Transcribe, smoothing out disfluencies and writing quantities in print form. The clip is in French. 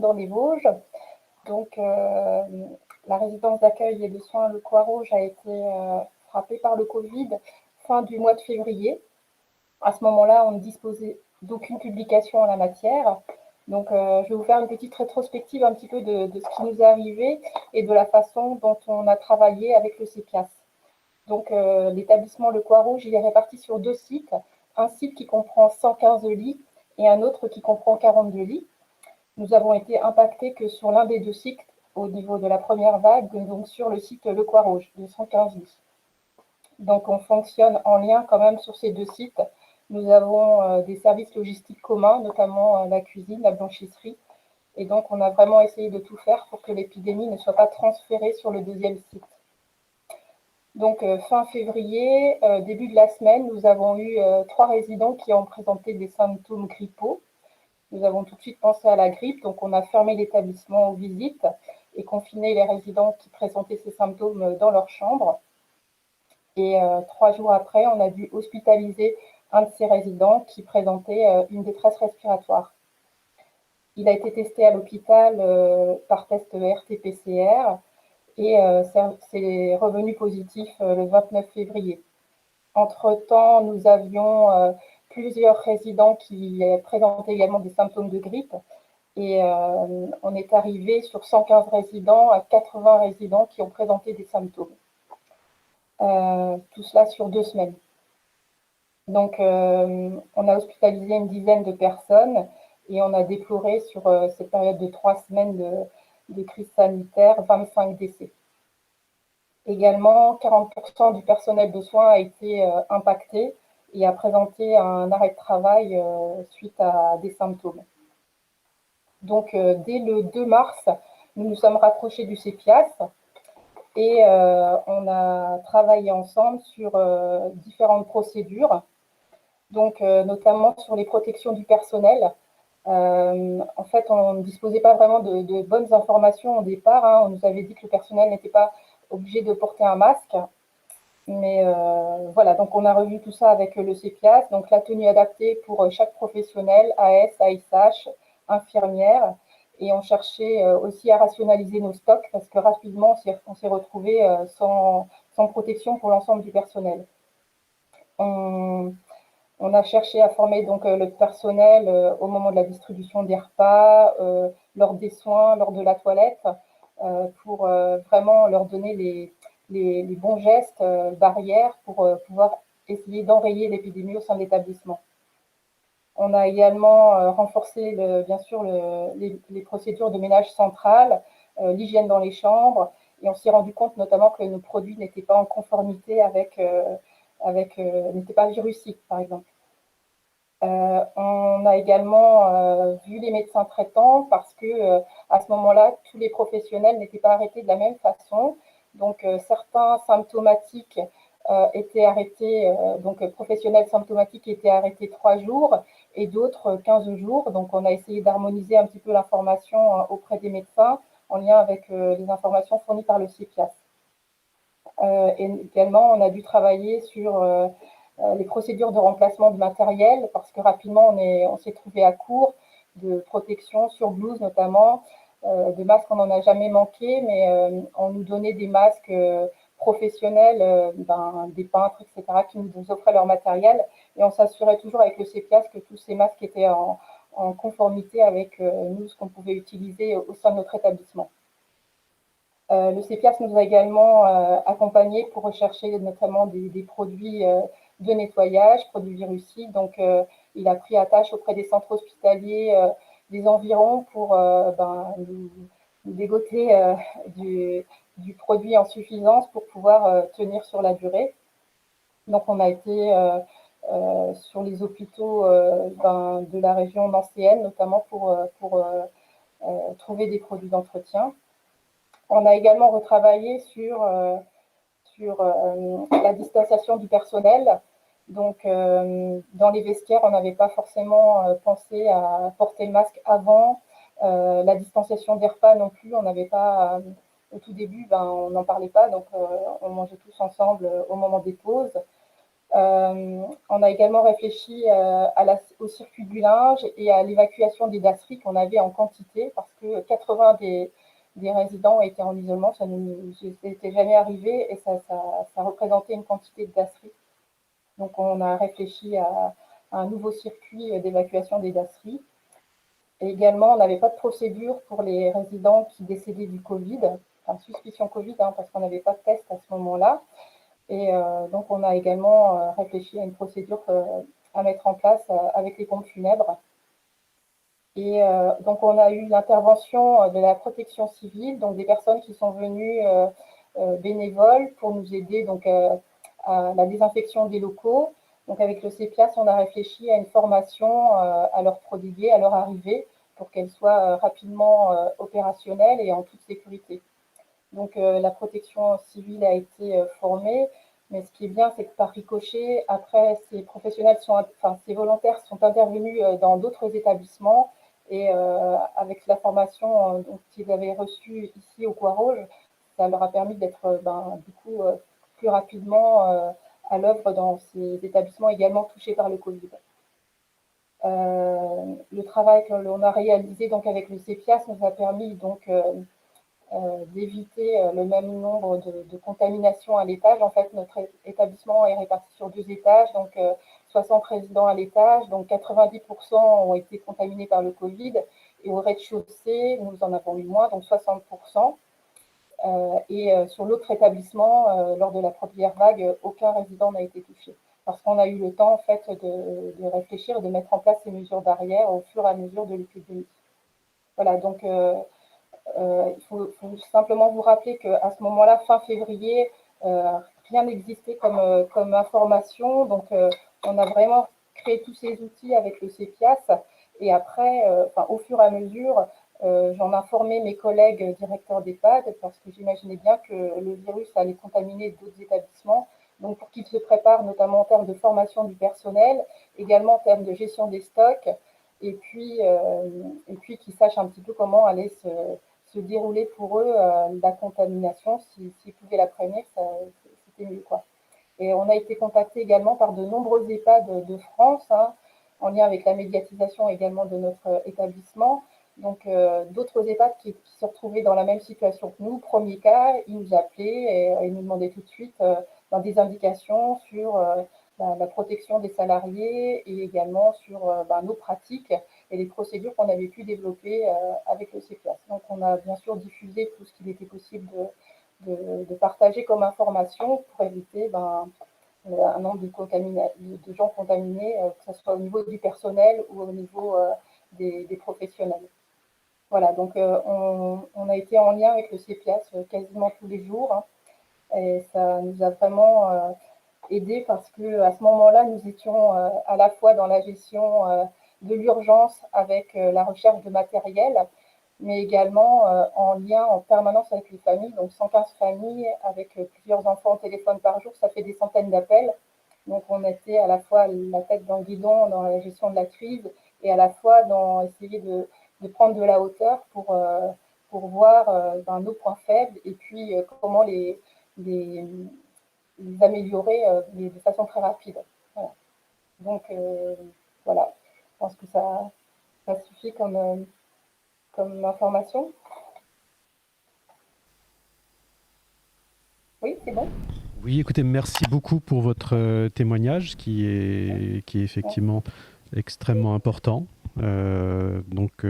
dans les Vosges. Donc, la résidence d'accueil et de soins Le Croix-Rouge a été frappée par le Covid fin du mois de février. À ce moment-là, on ne disposait d'aucune publication en la matière. Donc, je vais vous faire une petite rétrospective un petit peu de ce qui nous est arrivé et de la façon dont on a travaillé avec le CEPIAS. Donc, l'établissement Le Croix-Rouge, il est réparti sur 2 sites. Un site qui comprend 115 lits et un autre qui comprend 42 lits. Nous avons été impactés que sur l'un des 2 sites au niveau de la première vague, donc sur le site Le Croix-Rouge, de 115 lits. Donc, on fonctionne en lien quand même sur ces 2 sites. Nous avons des services logistiques communs, notamment la cuisine, la blanchisserie. Et donc, on a vraiment essayé de tout faire pour que l'épidémie ne soit pas transférée sur le 2e site. Donc, fin février, début de la semaine, nous avons eu 3 résidents qui ont présenté des symptômes grippaux. Nous avons tout de suite pensé à la grippe, donc on a fermé l'établissement aux visites et confiné les résidents qui présentaient ces symptômes dans leur chambre. Et 3 jours après, on a dû hospitaliser un de ces résidents qui présentait une détresse respiratoire. Il a été testé à l'hôpital par test RT-PCR et c'est revenu positif le 29 février. Entre-temps, nous avions plusieurs résidents qui présentaient également des symptômes de grippe et on est arrivé sur 115 résidents à 80 résidents qui ont présenté des symptômes. Tout cela sur 2 semaines. Donc, on a hospitalisé une dizaine de personnes et on a déploré sur cette période de 3 semaines de crise sanitaire 25 décès. Également, 40% du personnel de soins a été impacté et a présenté un arrêt de travail suite à des symptômes. Donc, dès le 2 mars, nous nous sommes rapprochés du CEPIAS et on a travaillé ensemble sur différentes procédures, donc notamment sur les protections du personnel. En fait, on ne disposait pas vraiment de bonnes informations au départ. Hein. On nous avait dit que le personnel n'était pas obligé de porter un masque. Mais voilà, donc on a revu tout ça avec le CEPIAS. Donc la tenue adaptée pour chaque professionnel, AS, ASH, infirmière. Et on cherchait aussi à rationaliser nos stocks parce que rapidement, on s'est retrouvé sans protection pour l'ensemble du personnel. On a cherché à former donc le personnel au moment de la distribution des repas, lors des soins, lors de la toilette, pour vraiment leur donner les bons gestes barrières pour pouvoir essayer d'enrayer l'épidémie au sein de l'établissement. On a également renforcé bien sûr les procédures de ménage central, l'hygiène dans les chambres, et on s'est rendu compte notamment que nos produits n'étaient pas en conformité n'étaient pas virucides, par exemple. On a également vu les médecins traitants parce que à ce moment-là, tous les professionnels n'étaient pas arrêtés de la même façon. Donc, certains symptomatiques étaient arrêtés, donc professionnels symptomatiques étaient arrêtés 3 jours et d'autres 15 jours. Donc, on a essayé d'harmoniser un petit peu l'information auprès des médecins en lien avec les informations fournies par le CEPIAS. Et également, on a dû travailler sur les procédures de remplacement de matériel parce que rapidement, on s'est trouvé à court de protection sur blouse notamment. De masques, on n'en a jamais manqué, mais on nous donnait des masques professionnels, des peintres, etc., qui nous offraient leur matériel. Et on s'assurait toujours avec le CEPIAS que tous ces masques étaient en conformité avec nous, ce qu'on pouvait utiliser au sein de notre établissement. Le CEPIAS nous a également accompagnés pour rechercher notamment des produits de nettoyage, produits virucides. Donc, il a pris attache auprès des centres hospitaliers des environs pour nous dégoter du produit en suffisance pour pouvoir tenir sur la durée. Donc, on a été sur les hôpitaux de la région nancéenne, notamment pour trouver des produits d'entretien. On a également retravaillé sur la distanciation du personnel. Donc, dans les vestiaires, on n'avait pas forcément pensé à porter le masque avant. La distanciation des repas non plus, on n'avait pas. Au tout début, on n'en parlait pas, donc on mangeait tous ensemble au moment des pauses. On a également réfléchi au circuit du linge et à l'évacuation des dasseries qu'on avait en quantité, parce que 80 des résidents étaient en isolement, ça ne nous était jamais arrivé, et ça représentait une quantité de dasseries. Donc on a réfléchi à un nouveau circuit d'évacuation des dasseries. Et également, on n'avait pas de procédure pour les résidents qui décédaient du Covid, enfin suspicion Covid, hein, parce qu'on n'avait pas de test à ce moment-là. Et donc, on a également réfléchi à une procédure à mettre en place avec les pompes funèbres. Et donc, on a eu l'intervention de la protection civile, donc des personnes qui sont venues bénévoles pour nous aider donc, à la désinfection des locaux. Donc, avec le CEPIAS, on a réfléchi à une formation à leur prodiguer à leur arrivée pour qu'elle soit rapidement opérationnelle et en toute sécurité. Donc la protection civile a été formée, mais ce qui est bien, c'est que par ricochet, après, ces volontaires sont intervenus dans d'autres établissements et avec la formation qu'ils avaient reçue ici au Coirouge, ça leur a permis d'être du coup plus rapidement à l'œuvre dans ces établissements également touchés par le Covid. Le travail que l'on a réalisé donc avec le CEPIAS nous a permis donc d'éviter le même nombre de contaminations à l'étage. En fait, notre établissement est réparti sur 2 étages, donc 60 résidents à l'étage, donc 90% ont été contaminés par le Covid. Et au rez-de-chaussée, nous en avons eu moins, donc 60%. Et sur l'autre établissement, lors de la première vague, aucun résident n'a été touché. Parce qu'on a eu le temps en fait, de réfléchir et de mettre en place ces mesures barrières au fur et à mesure de l'épidémie. Voilà, donc il faut simplement vous rappeler qu'à ce moment-là, fin février, rien n'existait comme information. Donc, on a vraiment créé tous ces outils avec le CEPIAS. Et après, au fur et à mesure, j'en informais mes collègues directeurs d'EHPAD parce que j'imaginais bien que le virus allait contaminer d'autres établissements. Donc, pour qu'ils se préparent, notamment en termes de formation du personnel, également en termes de gestion des stocks, et puis qu'ils sachent un petit peu comment allait se dérouler pour eux la contamination. S'ils pouvaient la prévenir, c'était mieux, quoi. Et on a été contacté également par de nombreux EHPAD de France, hein, en lien avec la médiatisation également de notre établissement. Donc, d'autres EHPAD qui se retrouvaient dans la même situation que nous, premier cas, ils nous appelaient et nous demandaient tout de suite des indications sur la protection des salariés et également sur nos pratiques et les procédures qu'on avait pu développer avec le CEPIAS. Donc, on a bien sûr diffusé tout ce qu'il était possible de partager comme information pour éviter un nombre de gens contaminés, que ce soit au niveau du personnel ou au niveau des professionnels. Voilà, donc on a été en lien avec le CEPIAS quasiment tous les jours, hein, et ça nous a vraiment aidé parce que à ce moment-là, nous étions à la fois dans la gestion de l'urgence avec la recherche de matériel, mais également en lien en permanence avec les familles, donc 115 familles avec plusieurs enfants au téléphone par jour, ça fait des centaines d'appels. Donc on était à la fois la tête dans le guidon dans la gestion de la crise et à la fois dans essayer de prendre de la hauteur pour voir nos points faibles et puis comment les améliorer de façon très rapide. Voilà. Donc voilà, je pense que ça suffit comme information. Oui, c'est bon. Oui, écoutez, merci beaucoup pour votre témoignage qui est effectivement extrêmement important. Donc,